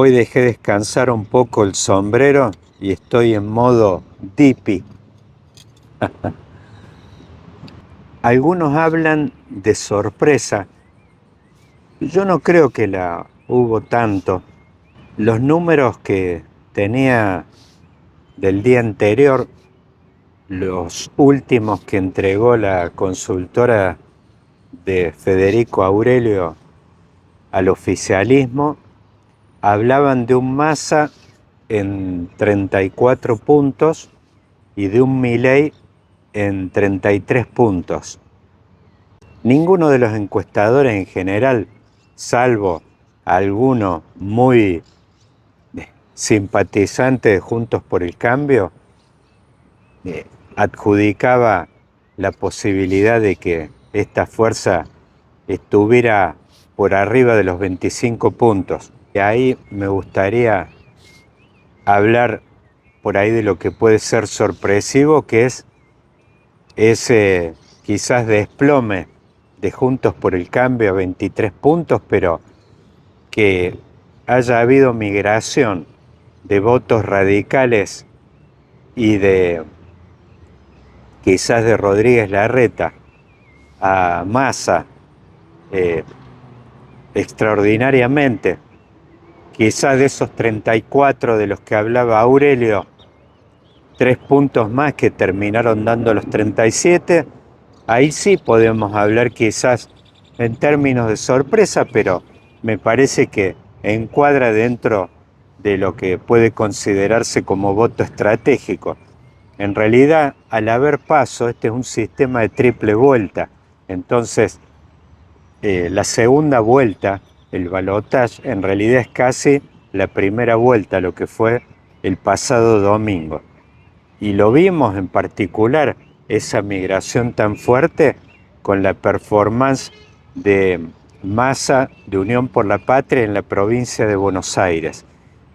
Hoy dejé descansar un poco el sombrero y estoy en modo Dipi. Algunos hablan de sorpresa. Yo no creo que la hubo tanto. Los números que tenía del día anterior, los últimos que entregó la consultora de Federico Aurelio al oficialismo, hablaban de un Massa en 34 puntos y de un Milei en 33 puntos. Ninguno de los encuestadores en general, salvo alguno muy simpatizante de Juntos por el Cambio, adjudicaba la posibilidad de que esta fuerza estuviera por arriba de los 25 puntos. Y ahí me gustaría hablar por ahí de lo que puede ser sorpresivo, que es ese quizás desplome de Juntos por el Cambio a 23 puntos, pero que haya habido migración de votos radicales y de quizás de Rodríguez Larreta a Massa extraordinariamente. Quizás de esos 34 de los que hablaba Aurelio, 3 puntos más que terminaron dando los 37, ahí sí podemos hablar quizás en términos de sorpresa, pero me parece que encuadra dentro de lo que puede considerarse como voto estratégico. En realidad, al haber paso, este es un sistema de triple vuelta. Entonces, la segunda vuelta, el balotaje, en realidad es casi la primera vuelta, lo que fue el pasado domingo. Y lo vimos en particular, esa migración tan fuerte, con la performance de Massa de Unión por la Patria en la provincia de Buenos Aires.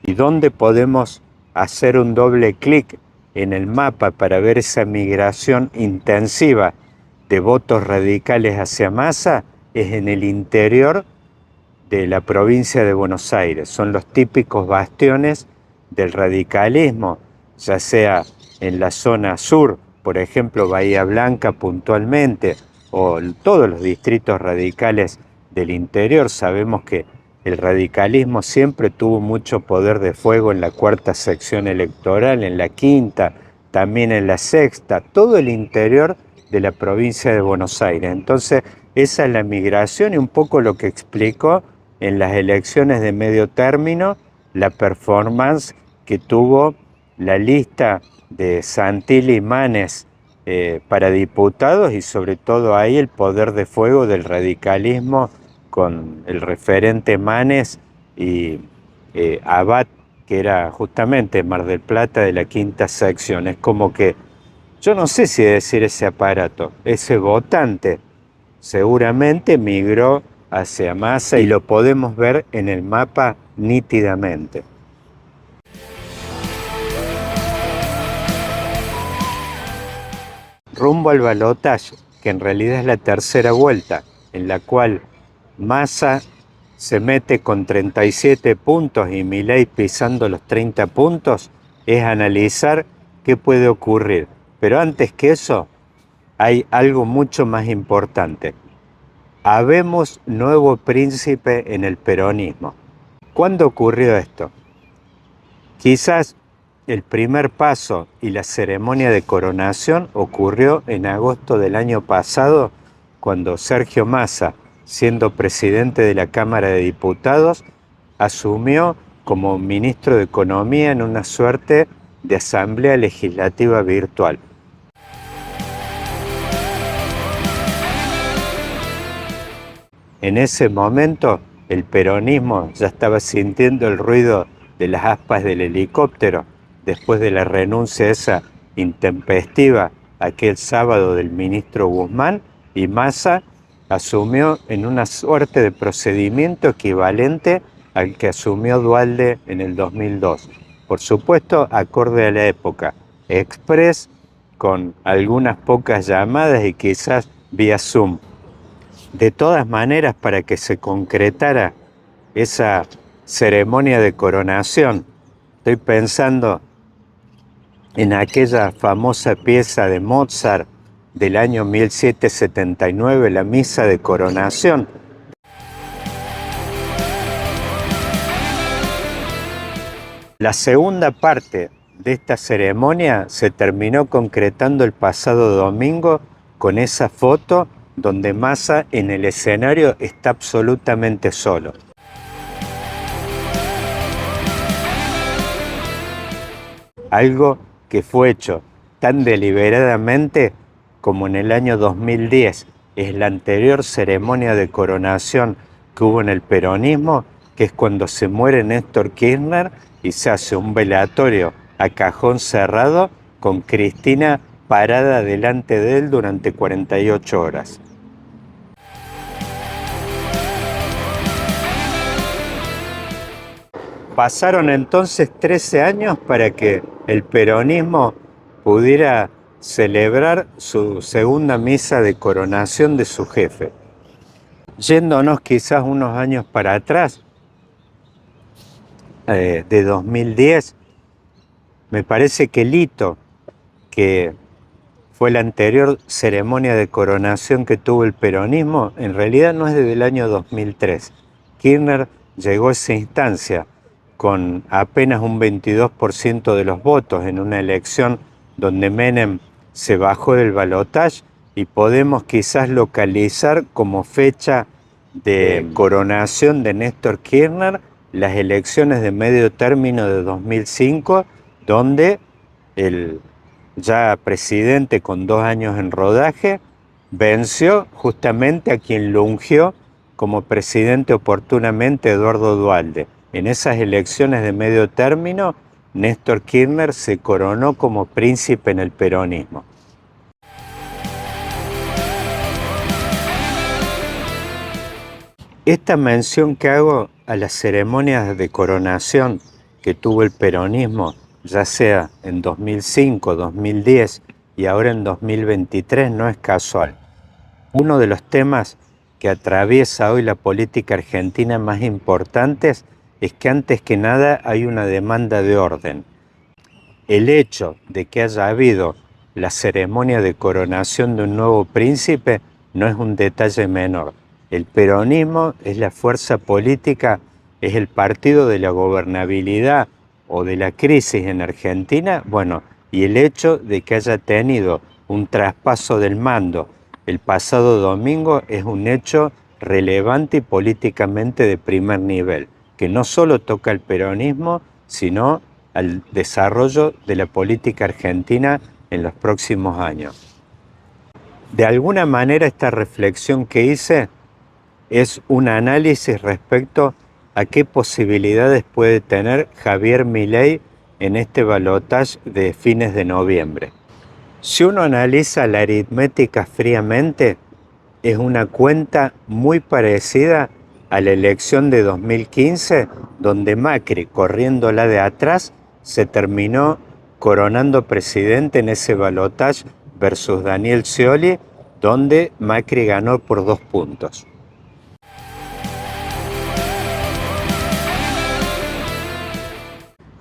¿Y dónde podemos hacer un doble clic en el mapa para ver esa migración intensiva de votos radicales hacia Massa? Es en el interior de la provincia de Buenos Aires. Son los típicos bastiones del radicalismo, ya sea en la zona sur, por ejemplo, Bahía Blanca puntualmente, o todos los distritos radicales del interior. Sabemos que el radicalismo siempre tuvo mucho poder de fuego en la cuarta sección electoral, en la quinta, también en la sexta, todo el interior de la provincia de Buenos Aires. Entonces, esa es la migración y un poco lo que explicó en las elecciones de medio término, la performance que tuvo la lista de Santilli y Manes para diputados, y sobre todo ahí el poder de fuego del radicalismo con el referente Manes y Abad, que era justamente Mar del Plata de la quinta sección. Es como que, yo no sé si decir ese aparato, ese votante seguramente migró hacia Massa y lo podemos ver en el mapa nítidamente. Rumbo al balotaje, que en realidad es la tercera vuelta, en la cual Massa se mete con 37 puntos y Milei pisando los 30 puntos, es analizar qué puede ocurrir. Pero antes que eso, hay algo mucho más importante. Habemos nuevo príncipe en el peronismo. ¿Cuándo ocurrió esto? Quizás el primer paso y la ceremonia de coronación ocurrió en agosto del año pasado, cuando Sergio Massa, siendo presidente de la Cámara de Diputados, asumió como ministro de Economía en una suerte de asamblea legislativa virtual. En ese momento, el peronismo ya estaba sintiendo el ruido de las aspas del helicóptero después de la renuncia esa intempestiva aquel sábado del ministro Guzmán, y Massa asumió en una suerte de procedimiento equivalente al que asumió Duhalde en el 2002. Por supuesto, acorde a la época, express, con algunas pocas llamadas y quizás vía Zoom. De todas maneras, para que se concretara esa ceremonia de coronación. Estoy pensando en aquella famosa pieza de Mozart del año 1779, la Misa de Coronación. La segunda parte de esta ceremonia se terminó concretando el pasado domingo con esa foto donde Massa en el escenario está absolutamente solo. Algo que fue hecho tan deliberadamente como en el año 2010, es la anterior ceremonia de coronación que hubo en el peronismo, que es cuando se muere Néstor Kirchner y se hace un velatorio a cajón cerrado con Cristina parada delante de él durante 48 horas. Pasaron entonces 13 años para que el peronismo pudiera celebrar su segunda misa de coronación de su jefe. Yéndonos quizás unos años para atrás, de 2010, me parece que el hito, que fue la anterior ceremonia de coronación que tuvo el peronismo, en realidad no es desde el año 2003. Kirchner llegó a esa instancia con apenas un 22% de los votos en una elección donde Menem se bajó del balotaje, y podemos quizás localizar como fecha de coronación de Néstor Kirchner las elecciones de medio término de 2005, donde el ya presidente con 2 años en rodaje venció justamente a quien lo ungió como presidente oportunamente, Eduardo Duhalde. En esas elecciones de medio término, Néstor Kirchner se coronó como príncipe en el peronismo. Esta mención que hago a las ceremonias de coronación que tuvo el peronismo, ya sea en 2005, 2010 y ahora en 2023, no es casual. Uno de los temas que atraviesa hoy la política argentina más importantes es que antes que nada hay una demanda de orden. El hecho de que haya habido la ceremonia de coronación de un nuevo príncipe no es un detalle menor. El peronismo es la fuerza política, es el partido de la gobernabilidad o de la crisis en Argentina. Bueno, y el hecho de que haya tenido un traspaso del mando el pasado domingo es un hecho relevante y políticamente de primer nivel, que no solo toca al peronismo, sino al desarrollo de la política argentina en los próximos años. De alguna manera, esta reflexión que hice es un análisis respecto a qué posibilidades puede tener Javier Milei en este balotaje de fines de noviembre. Si uno analiza la aritmética fríamente, es una cuenta muy parecida a la elección de 2015, donde Macri, corriéndola de atrás, se terminó coronando presidente en ese balotaje versus Daniel Scioli, donde Macri ganó por 2 puntos.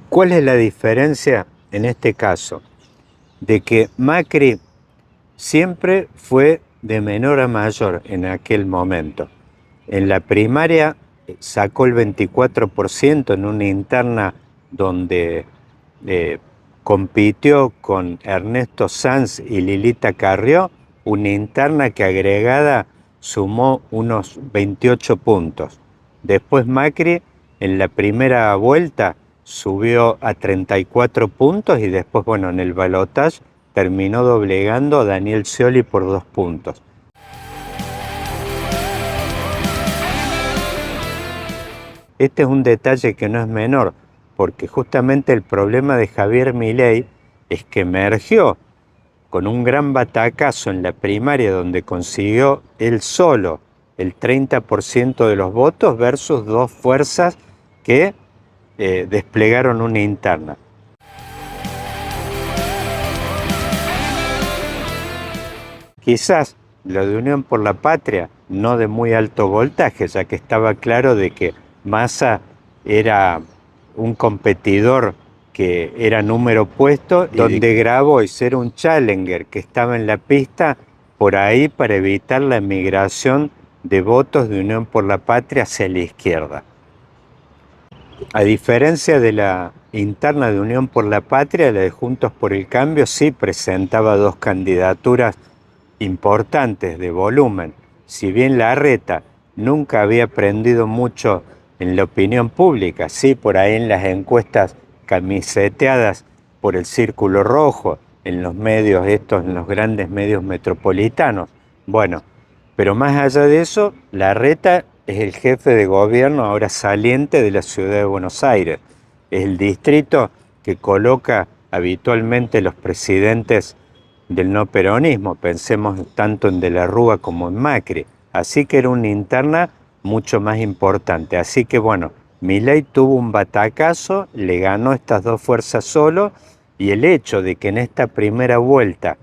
¿Cuál es la diferencia en este caso? De que Macri siempre fue de menor a mayor en aquel momento. En la primaria sacó el 24% en una interna donde compitió con Ernesto Sanz y Lilita Carrió, una interna que agregada sumó unos 28 puntos. Después Macri en la primera vuelta subió a 34 puntos y después, bueno, en el balotaje terminó doblegando a Daniel Scioli por 2 puntos. Este es un detalle que no es menor, porque justamente el problema de Javier Milei es que emergió con un gran batacazo en la primaria donde consiguió él solo el 30% de los votos versus 2 fuerzas que desplegaron una interna. Quizás lo de Unión por la Patria no de muy alto voltaje, ya que estaba claro de que Massa era un competidor que era número puesto, donde Grabois era un challenger que estaba en la pista por ahí para evitar la migración de votos de Unión por la Patria hacia la izquierda. A diferencia de la interna de Unión por la Patria, la de Juntos por el Cambio sí presentaba dos candidaturas importantes de volumen. Si bien Larreta nunca había aprendido mucho en la opinión pública, sí por ahí en las encuestas camiseteadas por el Círculo Rojo, en los medios estos, en los grandes medios metropolitanos. Bueno, pero más allá de eso, Larreta es el jefe de gobierno ahora saliente de la ciudad de Buenos Aires. Es el distrito que coloca habitualmente los presidentes del no peronismo, pensemos tanto en De la Rúa como en Macri. Así que era una interna mucho más importante. Así que bueno, Milei tuvo un batacazo, le ganó estas dos fuerzas solo, y el hecho de que en esta primera vuelta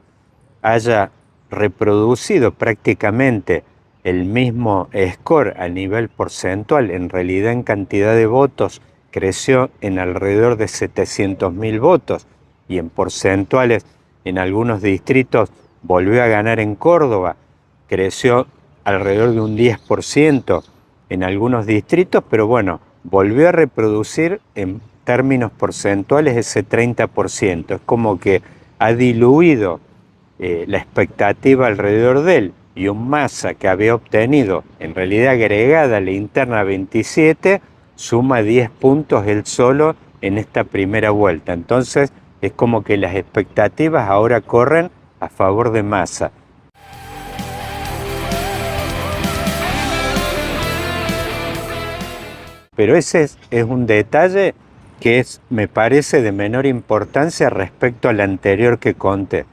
haya reproducido prácticamente el mismo score a nivel porcentual, en realidad en cantidad de votos creció en alrededor de 700.000 votos, y en porcentuales en algunos distritos volvió a ganar en Córdoba, creció alrededor de un 10% en algunos distritos, pero bueno, volvió a reproducir en términos porcentuales ese 30%. Es como que ha diluido la expectativa alrededor de él, y un Massa que había obtenido en realidad agregada a la interna 27, suma 10 puntos él solo en esta primera vuelta. Entonces es como que las expectativas ahora corren a favor de Massa. Pero ese es un detalle que me parece de menor importancia respecto al anterior que conté,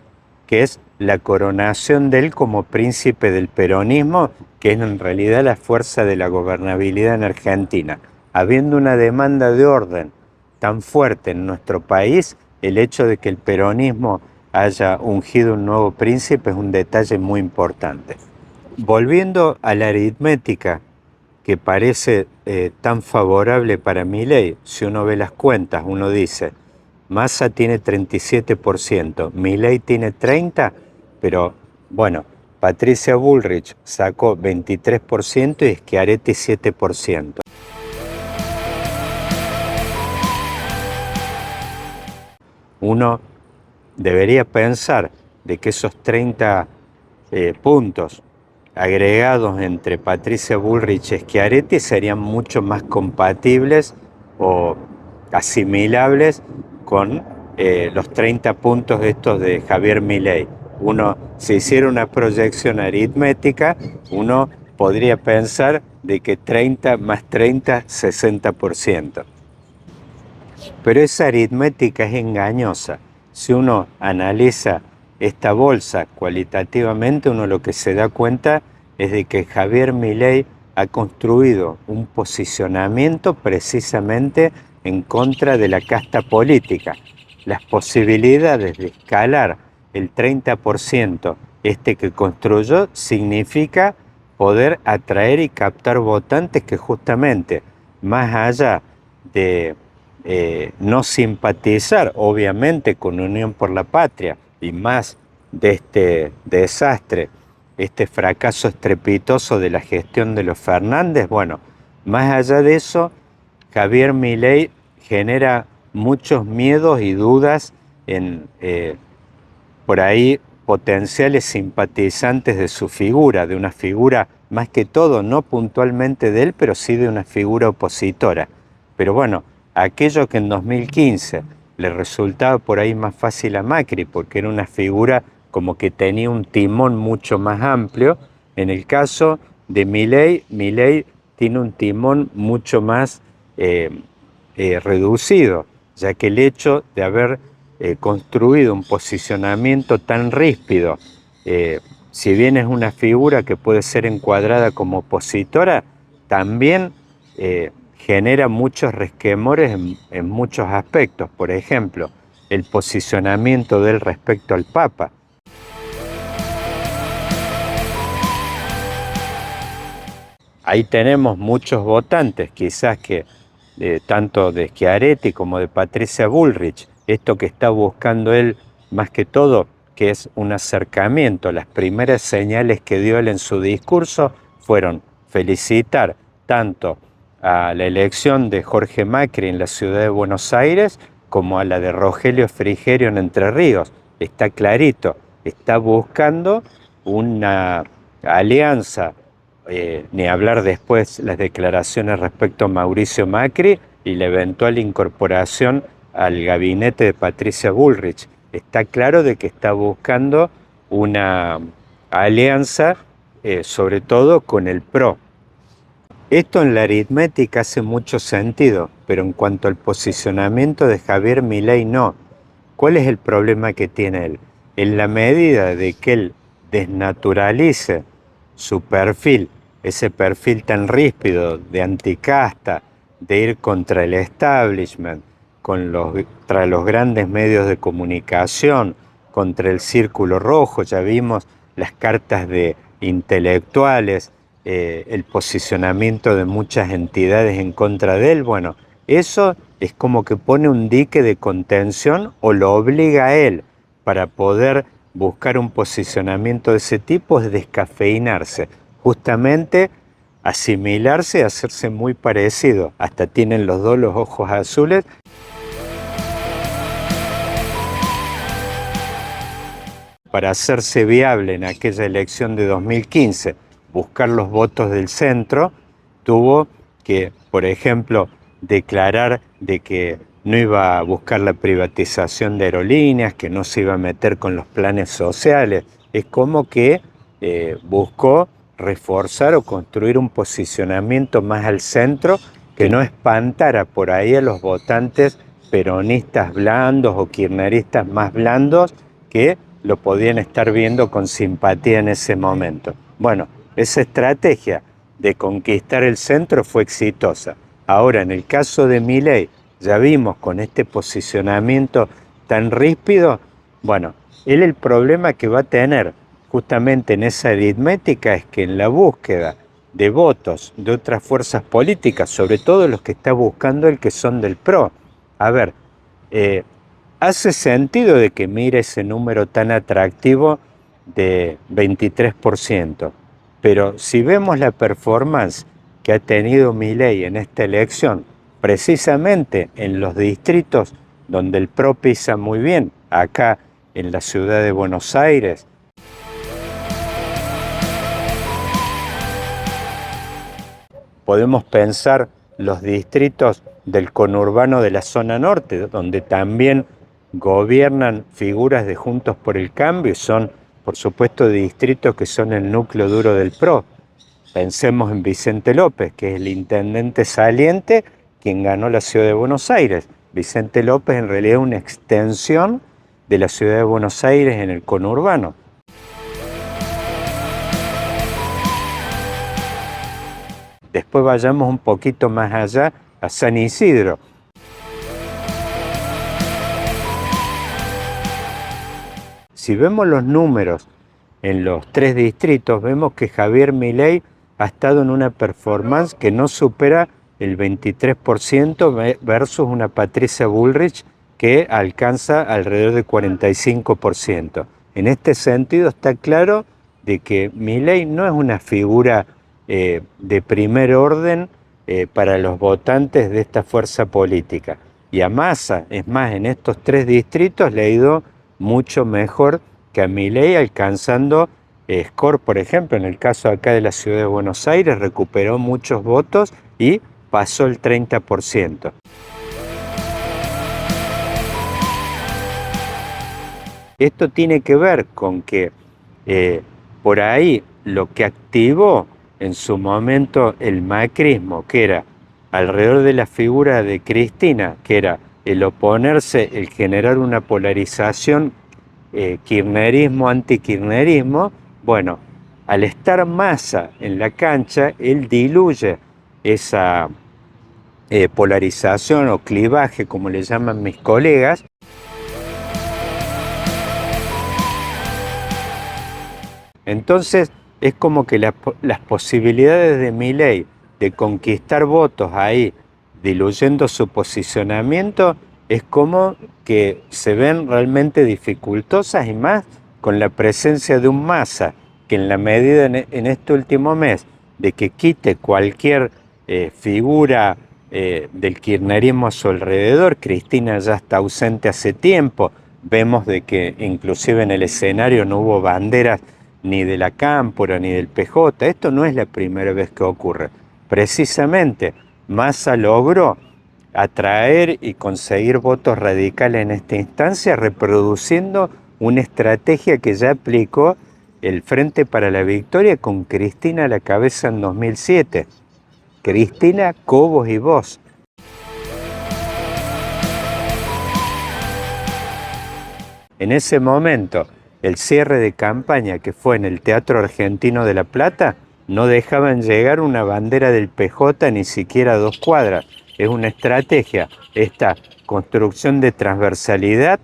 que es la coronación de él como príncipe del peronismo, que es en realidad la fuerza de la gobernabilidad en Argentina. Habiendo una demanda de orden tan fuerte en nuestro país, el hecho de que el peronismo haya ungido un nuevo príncipe es un detalle muy importante. Volviendo a la aritmética que parece tan favorable para Milei, si uno ve las cuentas, uno dice, Massa tiene 37%, Milei tiene 30%, pero bueno, Patricia Bullrich sacó 23% y Schiaretti 7%. Uno debería pensar de que esos 30 puntos agregados entre Patricia Bullrich y Schiaretti serían mucho más compatibles o asimilables con los 30 puntos estos de Javier Milei. Uno, si hiciera una proyección aritmética, uno podría pensar de que 30 más 30, 60%. Pero esa aritmética es engañosa. Si uno analiza esta bolsa cualitativamente, uno lo que se da cuenta es de que Javier Milei ha construido un posicionamiento precisamente en contra de la casta política. Las posibilidades de escalar el 30% que construyó significa poder atraer y captar votantes que justamente, más allá de no simpatizar obviamente con Unión por la Patria, y más de este desastre, este fracaso estrepitoso de la gestión de los Fernández, bueno, más allá de eso, Javier Milei genera muchos miedos y dudas en por ahí potenciales simpatizantes de su figura, de una figura más que todo, no puntualmente de él, pero sí de una figura opositora. Pero bueno, aquello que en 2015 le resultaba por ahí más fácil a Macri, porque era una figura como que tenía un timón mucho más amplio, en el caso de Milei, Milei tiene un timón mucho más reducido, ya que el hecho de haber construido un posicionamiento tan ríspido, si bien es una figura que puede ser encuadrada como opositora, también genera muchos resquemores en muchos aspectos. Por ejemplo, el posicionamiento de él respecto al Papa. Ahí tenemos muchos votantes, quizás que tanto de Schiaretti como de Patricia Bullrich. Esto que está buscando él, más que todo, que es un acercamiento. Las primeras señales que dio él en su discurso fueron felicitar tanto a la elección de Jorge Macri en la ciudad de Buenos Aires como a la de Rogelio Frigerio en Entre Ríos. Está clarito, está buscando una alianza, ni hablar después las declaraciones respecto a Mauricio Macri y la eventual incorporación al gabinete de Patricia Bullrich. Está claro de que está buscando una alianza, sobre todo con el PRO. Esto en la aritmética hace mucho sentido, pero en cuanto al posicionamiento de Javier Milei no. ¿Cuál es el problema que tiene él? En la medida de que él desnaturalice su perfil, ese perfil tan ríspido de anticasta, de ir contra el establishment, contra los grandes medios de comunicación, contra el círculo rojo, ya vimos las cartas de intelectuales, el posicionamiento de muchas entidades en contra de él, bueno, eso es como que pone un dique de contención o lo obliga a él para poder buscar un posicionamiento de ese tipo, es descafeinarse, justamente asimilarse, hacerse muy parecido, hasta tienen los dos los ojos azules. Para hacerse viable en aquella elección de 2015, buscar los votos del centro, tuvo que, por ejemplo, declarar de que no iba a buscar la privatización de aerolíneas, que no se iba a meter con los planes sociales. Es como que buscó reforzar o construir un posicionamiento más al centro que no espantara por ahí a los votantes peronistas blandos o kirchneristas más blandos que lo podían estar viendo con simpatía en ese momento. Bueno, esa estrategia de conquistar el centro fue exitosa. Ahora, en el caso de Milei, ya vimos con este posicionamiento tan ríspido, bueno, él el problema que va a tener justamente en esa aritmética es que en la búsqueda de votos de otras fuerzas políticas, sobre todo los que está buscando el que son del PRO, a ver, hace sentido de que mire ese número tan atractivo de 23%, pero si vemos la performance que ha tenido Milei en esta elección, precisamente en los distritos donde el PRO pisa muy bien, acá en la ciudad de Buenos Aires, podemos pensar los distritos del conurbano de la zona norte, donde también gobiernan figuras de Juntos por el Cambio y son, por supuesto, distritos que son el núcleo duro del PRO. Pensemos en Vicente López, que es el intendente saliente quien ganó la ciudad de Buenos Aires. Vicente López en realidad es una extensión de la ciudad de Buenos Aires en el conurbano. Después vayamos un poquito más allá a San Isidro. Si vemos los números en los tres distritos, vemos que Javier Milei ha estado en una performance que no supera el 23% versus una Patricia Bullrich que alcanza alrededor del 45%. En este sentido está claro de que Milei no es una figura de primer orden para los votantes de esta fuerza política. Y a Massa, es más, en estos tres distritos le ha ido mucho mejor que a Milei, alcanzando score, por ejemplo, en el caso acá de la ciudad de Buenos Aires, recuperó muchos votos y pasó el 30%. Esto tiene que ver con que por ahí lo que activó en su momento el macrismo, que era alrededor de la figura de Cristina, que era el oponerse, el generar una polarización kirchnerismo-antikirchnerismo, bueno, al estar Massa en la cancha, él diluye esa polarización o clivaje, como le llaman mis colegas. Entonces es como que las posibilidades de Milei de conquistar votos ahí diluyendo su posicionamiento, es como que se ven realmente dificultosas y más con la presencia de un Massa, que en la medida en este último mes de que quite cualquier figura del kirchnerismo a su alrededor, Cristina ya está ausente hace tiempo, vemos de que inclusive en el escenario no hubo banderas ni de la Cámpora ni del PJ, esto no es la primera vez que ocurre. Precisamente, Massa logró atraer y conseguir votos radicales en esta instancia, reproduciendo una estrategia que ya aplicó el Frente para la Victoria con Cristina a la cabeza en 2007. Cristina, Cobos y vos. En ese momento, el cierre de campaña que fue en el Teatro Argentino de La Plata, no dejaban llegar una bandera del PJ ni siquiera a 2 cuadras. Es una estrategia. Esta construcción de transversalidad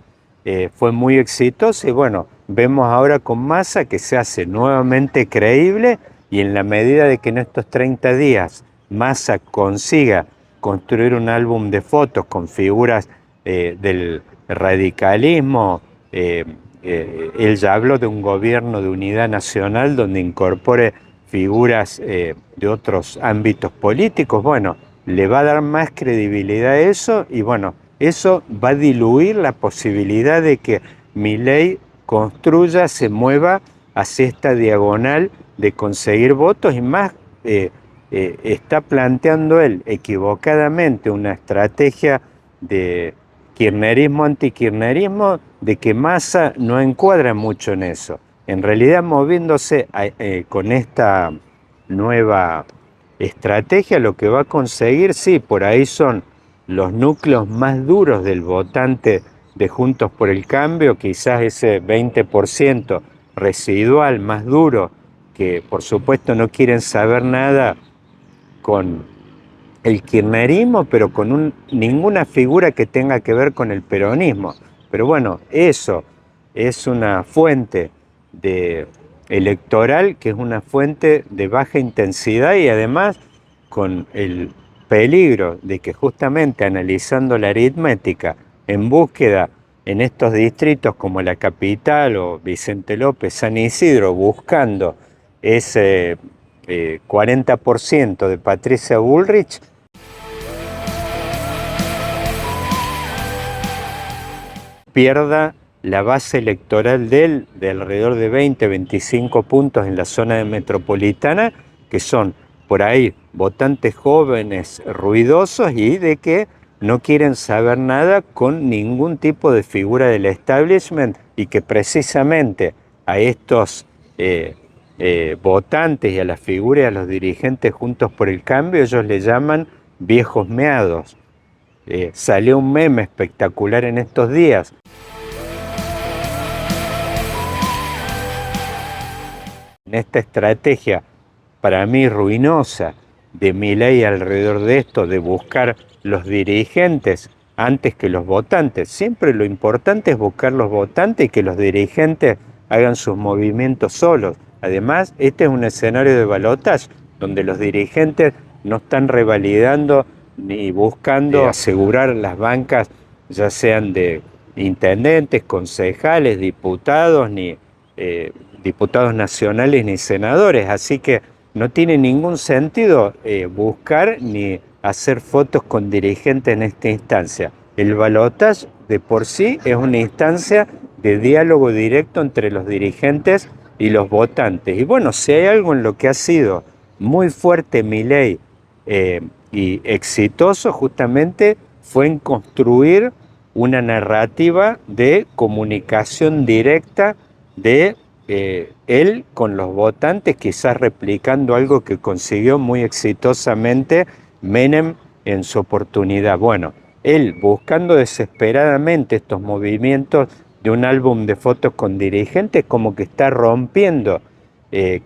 fue muy exitosa y bueno, vemos ahora con Massa que se hace nuevamente creíble y en la medida de que en estos 30 días Massa consiga construir un álbum de fotos con figuras del radicalismo, él ya habló de un gobierno de unidad nacional donde incorpore figuras de otros ámbitos políticos. Bueno, le va a dar más credibilidad a eso y bueno, eso va a diluir la posibilidad de que Milei construya, se mueva hacia esta diagonal de conseguir votos y más está planteando él equivocadamente una estrategia de kirchnerismo, antikirchnerismo, de que Massa no encuadra mucho en eso. En realidad, moviéndose con esta nueva estrategia, lo que va a conseguir, sí, por ahí son los núcleos más duros del votante de Juntos por el Cambio, quizás ese 20% residual más duro, que por supuesto no quieren saber nada con el kirchnerismo, pero con ninguna figura que tenga que ver con el peronismo. Pero bueno, eso es una fuente electoral que es una fuente de baja intensidad y además con el peligro de que justamente analizando la aritmética en búsqueda en estos distritos como la Capital o Vicente López, San Isidro, buscando ese 40% de Patricia Bullrich, pierda la base electoral de alrededor de 20, 25 puntos en la zona metropolitana, que son por ahí votantes jóvenes, ruidosos y de que no quieren saber nada con ningún tipo de figura del establishment y que precisamente a estos votantes y a las figuras, a los dirigentes Juntos por el Cambio, ellos le llaman viejos meados. Salió un meme espectacular en estos días. En esta estrategia, para mí ruinosa, de Milei alrededor de esto, de buscar los dirigentes antes que los votantes. Siempre lo importante es buscar los votantes y que los dirigentes hagan sus movimientos solos. Además, este es un escenario de balotaje donde los dirigentes no están revalidando ni buscando asegurar las bancas, ya sean de intendentes, concejales, diputados, ni diputados nacionales ni senadores. Así que no tiene ningún sentido buscar ni hacer fotos con dirigentes en esta instancia. El balotaje de por sí es una instancia de diálogo directo entre los dirigentes y los votantes. Y bueno, si hay algo en lo que ha sido muy fuerte Milei y exitoso justamente fue en construir una narrativa de comunicación directa de él con los votantes, quizás replicando algo que consiguió muy exitosamente Menem en su oportunidad. Bueno, él buscando desesperadamente estos movimientos de un álbum de fotos con dirigentes, como que está rompiendo,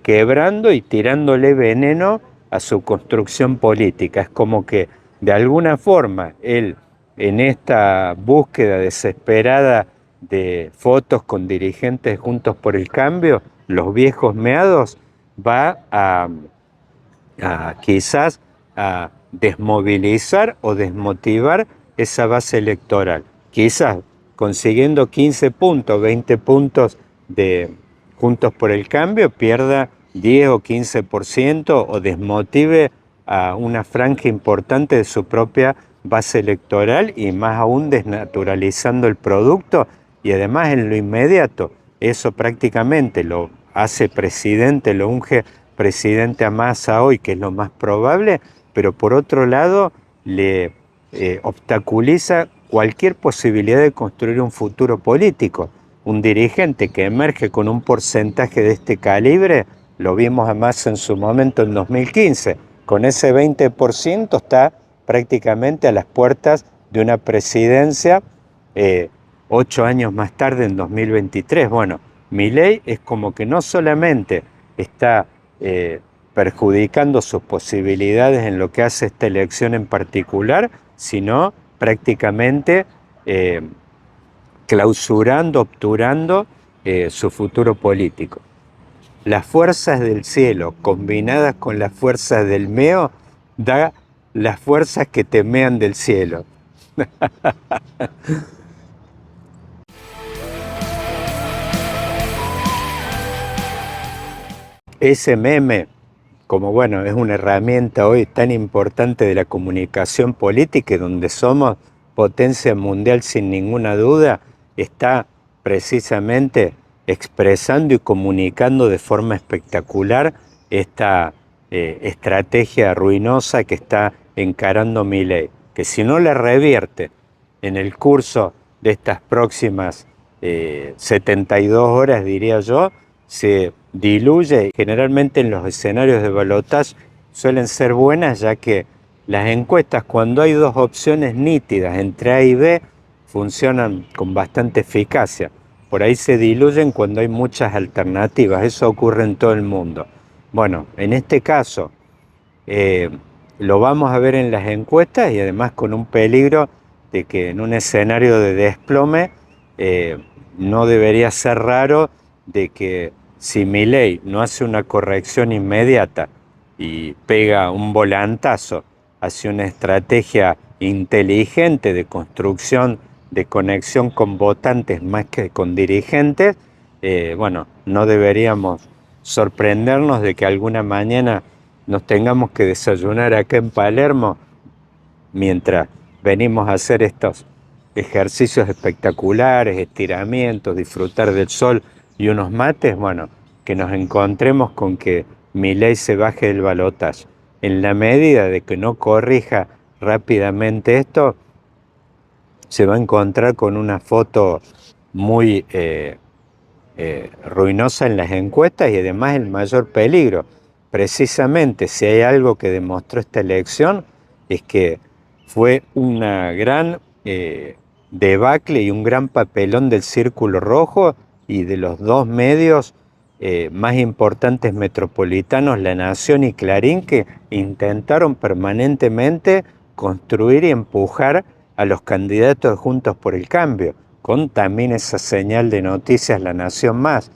quebrando y tirándole veneno a su construcción política. Es como que de alguna forma él en esta búsqueda desesperada de fotos con dirigentes Juntos por el Cambio, los viejos meados, va a quizás a desmovilizar o desmotivar esa base electoral. Quizás consiguiendo 15 puntos, 20 puntos de Juntos por el Cambio, pierda 10 o 15% o desmotive a una franja importante de su propia base electoral y más aún desnaturalizando el producto y además en lo inmediato. Eso prácticamente lo hace presidente, lo unge presidente a Massa hoy, que es lo más probable, pero por otro lado le obstaculiza cualquier posibilidad de construir un futuro político. Un dirigente que emerge con un porcentaje de este calibre, lo vimos a Massa en su momento en 2015, con ese 20% está prácticamente a las puertas de una presidencia 8 años más tarde, en 2023. Bueno, Milei es como que no solamente está perjudicando sus posibilidades en lo que hace esta elección en particular, sino prácticamente clausurando, obturando su futuro político. Las fuerzas del cielo combinadas con las fuerzas del meo da las fuerzas que temean del cielo. Ese meme, como bueno, es una herramienta hoy tan importante de la comunicación política y donde somos potencia mundial sin ninguna duda, está precisamente expresando y comunicando de forma espectacular esta estrategia ruinosa que está encarando Milei, que si no la revierte en el curso de estas próximas 72 horas, diría yo, se diluye. Generalmente en los escenarios de balotaje suelen ser buenas, ya que las encuestas, cuando hay dos opciones nítidas entre A y B, funcionan con bastante eficacia. Por ahí se diluyen cuando hay muchas alternativas. Eso ocurre en todo el mundo. Bueno, en este caso lo vamos a ver en las encuestas y además con un peligro de que en un escenario de desplome no debería ser raro de que si Milei no hace una corrección inmediata y pega un volantazo hacia una estrategia inteligente de construcción, de conexión con votantes más que con dirigentes, bueno, no deberíamos sorprendernos de que alguna mañana nos tengamos que desayunar acá en Palermo mientras venimos a hacer estos ejercicios espectaculares, estiramientos, disfrutar del sol y unos mates, bueno, que nos encontremos con que Milei se baje del balotaje. En la medida de que no corrija rápidamente esto, se va a encontrar con una foto muy ruinosa en las encuestas y además el mayor peligro. Precisamente si hay algo que demostró esta elección es que fue una gran debacle y un gran papelón del Círculo Rojo y de los dos medios más importantes metropolitanos, La Nación y Clarín, que intentaron permanentemente construir y empujar a los candidatos de Juntos por el Cambio, con también esa señal de noticias La Nación Más.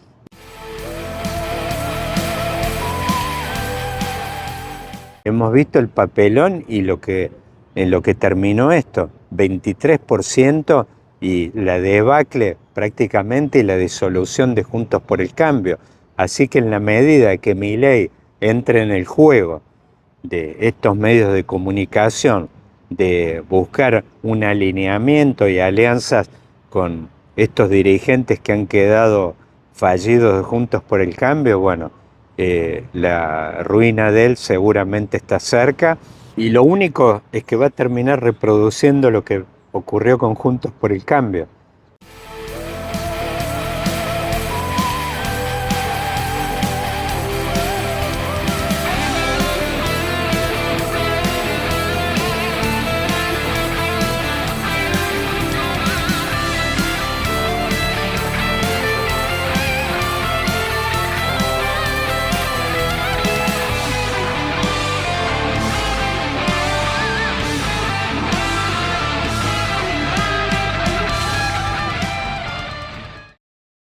Hemos visto el papelón y en lo que terminó esto, 23% y la debacle prácticamente y la disolución de Juntos por el Cambio. Así que en la medida que Milei entre en el juego de estos medios de comunicación, de buscar un alineamiento y alianzas con estos dirigentes que han quedado fallidos de Juntos por el Cambio, bueno, la ruina de él seguramente está cerca y lo único es que va a terminar reproduciendo lo que ocurrió con Juntos por el Cambio.